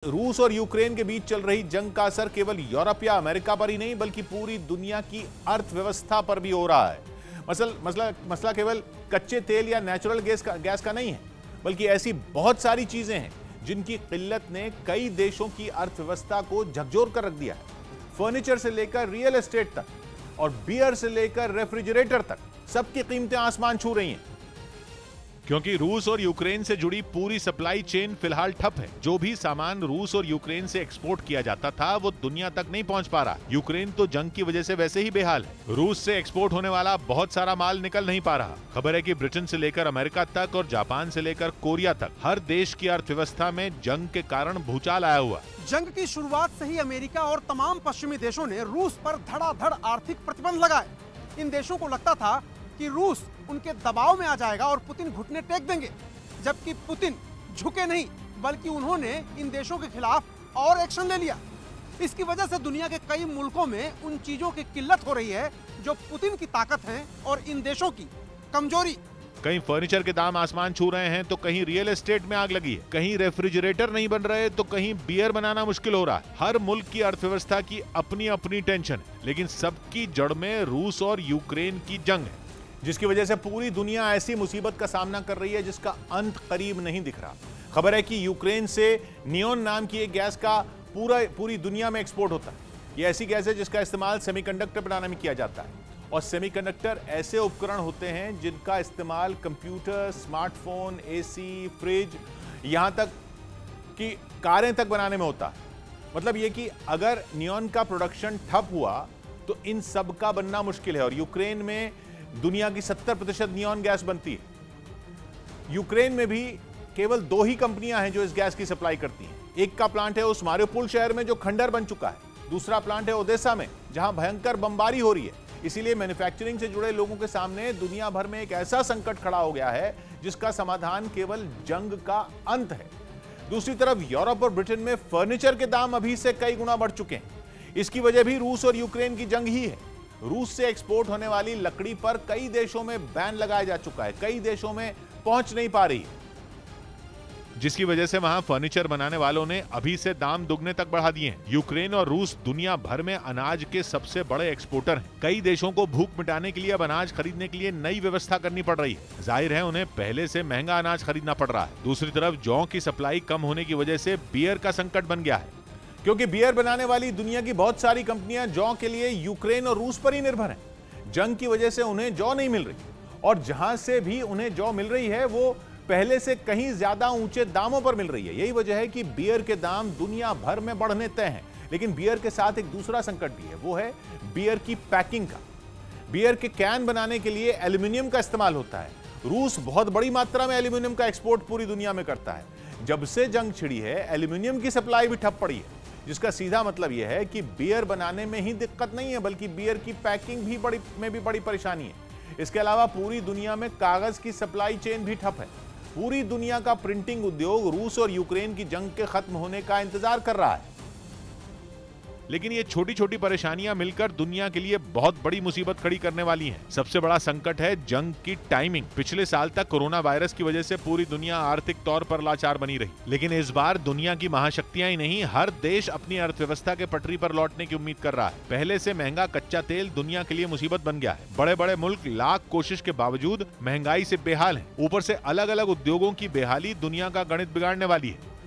रूस और यूक्रेन के बीच चल रही जंग का असर केवल यूरोप या अमेरिका पर ही नहीं बल्कि पूरी दुनिया की अर्थव्यवस्था पर भी हो रहा है। मसला केवल कच्चे तेल या नेचुरल गैस का नहीं है, बल्कि ऐसी बहुत सारी चीजें हैं जिनकी किल्लत ने कई देशों की अर्थव्यवस्था को झकझोर कर रख दिया है। फर्नीचर से लेकर रियल एस्टेट तक और बियर से लेकर रेफ्रिजरेटर तक सबकी कीमतें आसमान छू रही हैं, क्योंकि रूस और यूक्रेन से जुड़ी पूरी सप्लाई चेन फिलहाल ठप है। जो भी सामान रूस और यूक्रेन से एक्सपोर्ट किया जाता था वो दुनिया तक नहीं पहुंच पा रहा। यूक्रेन तो जंग की वजह से वैसे ही बेहाल है। रूस से एक्सपोर्ट होने वाला बहुत सारा माल निकल नहीं पा रहा। खबर है कि ब्रिटेन से लेकर अमेरिका तक और जापान से लेकर कोरिया तक हर देश की अर्थव्यवस्था में जंग के कारण भूचाल आया हुआ। जंग की शुरुआत से ही अमेरिका और तमाम पश्चिमी देशों ने रूस पर धड़ाधड़ आर्थिक प्रतिबंध लगाए। इन देशों को लगता था कि रूस उनके दबाव में आ जाएगा और पुतिन घुटने टेक देंगे, जबकि पुतिन झुके नहीं बल्कि उन्होंने इन देशों के खिलाफ और एक्शन ले लिया। इसकी वजह से दुनिया के कई मुल्कों में उन चीजों की किल्लत हो रही है जो पुतिन की ताकत है और इन देशों की कमजोरी। कहीं फर्नीचर के दाम आसमान छू रहे हैं तो कहीं रियल एस्टेट में आग लगी है, कहीं रेफ्रिजरेटर नहीं बन रहे तो कहीं बियर बनाना मुश्किल हो रहा है। हर मुल्क की अर्थव्यवस्था की अपनी अपनी टेंशन है, लेकिन सबकी जड़ में रूस और यूक्रेन की जंग है, जिसकी वजह से पूरी दुनिया ऐसी मुसीबत का सामना कर रही है जिसका अंत करीब नहीं दिख रहा। खबर है कि यूक्रेन से नियोन नाम की एक गैस का पूरी दुनिया में एक्सपोर्ट होता है। यह ऐसी गैस है जिसका इस्तेमाल सेमीकंडक्टर बनाने में किया जाता है, और सेमीकंडक्टर ऐसे उपकरण होते हैं जिनका इस्तेमाल कंप्यूटर, स्मार्टफोन, एसी, फ्रिज, यहां तक कि कारें तक बनाने में होता है। मतलब यह कि अगर नियोन का प्रोडक्शन ठप हुआ तो इन सब का बनना मुश्किल है। और यूक्रेन में दुनिया की 70% नियोन गैस बनती है। यूक्रेन में भी केवल 2 ही कंपनियां हैं जो इस गैस की सप्लाई करती हैं। एक का प्लांट है उस मारियोपोल शहर में जो खंडर बन चुका है, दूसरा प्लांट है ओदेसा में जहां भयंकर बमबारी हो रही है। इसीलिए मैन्युफैक्चरिंग से जुड़े लोगों के सामने दुनिया भर में एक ऐसा संकट खड़ा हो गया है जिसका समाधान केवल जंग का अंत है। दूसरी तरफ यूरोप और ब्रिटेन में फर्नीचर के दाम अभी से कई गुना बढ़ चुके हैं। इसकी वजह भी रूस और यूक्रेन की जंग ही है। रूस से एक्सपोर्ट होने वाली लकड़ी पर कई देशों में बैन लगाया जा चुका है, कई देशों में पहुंच नहीं पा रही, जिसकी वजह से वहां फर्नीचर बनाने वालों ने अभी से दाम दुगने तक बढ़ा दिए हैं। यूक्रेन और रूस दुनिया भर में अनाज के सबसे बड़े एक्सपोर्टर हैं। कई देशों को भूख मिटाने के लिए अब अनाज खरीदने के लिए नई व्यवस्था करनी पड़ रही है। जाहिर है उन्हें पहले से महंगा अनाज खरीदना पड़ रहा है। दूसरी तरफ जौ की सप्लाई कम होने की वजह से बियर का संकट बन गया है, क्योंकि बियर बनाने वाली दुनिया की बहुत सारी कंपनियां जौ के लिए यूक्रेन और रूस पर ही निर्भर हैं। जंग की वजह से उन्हें जौ नहीं मिल रही, और जहां से भी उन्हें जौ मिल रही है वो पहले से कहीं ज्यादा ऊंचे दामों पर मिल रही है। यही वजह है कि बियर के दाम दुनिया भर में बढ़ने तय हैं। लेकिन बियर के साथ एक दूसरा संकट भी है, वो है बियर की पैकिंग का। बियर के कैन बनाने के लिए एल्यूमिनियम का इस्तेमाल होता है। रूस बहुत बड़ी मात्रा में एल्यूमिनियम का एक्सपोर्ट पूरी दुनिया में करता है। जब से जंग छिड़ी है एल्यूमिनियम की सप्लाई भी ठप पड़ी है, जिसका सीधा मतलब यह है कि बियर बनाने में ही दिक्कत नहीं है बल्कि बियर की पैकिंग भी बड़ी परेशानी है। इसके अलावा पूरी दुनिया में कागज की सप्लाई चेन भी ठप है। पूरी दुनिया का प्रिंटिंग उद्योग रूस और यूक्रेन की जंग के खत्म होने का इंतजार कर रहा है। लेकिन ये छोटी छोटी परेशानियां मिलकर दुनिया के लिए बहुत बड़ी मुसीबत खड़ी करने वाली हैं। सबसे बड़ा संकट है जंग की टाइमिंग। पिछले साल तक कोरोना वायरस की वजह से पूरी दुनिया आर्थिक तौर पर लाचार बनी रही, लेकिन इस बार दुनिया की महाशक्तियां ही नहीं हर देश अपनी अर्थव्यवस्था के पटरी पर लौटने की उम्मीद कर रहा है। पहले से महंगा कच्चा तेल दुनिया के लिए मुसीबत बन गया है। बड़े बड़े मुल्क लाख कोशिश के बावजूद महंगाई से बेहाल है। ऊपर से अलग अलग उद्योगों की बेहाली दुनिया का गणित बिगाड़ने वाली है।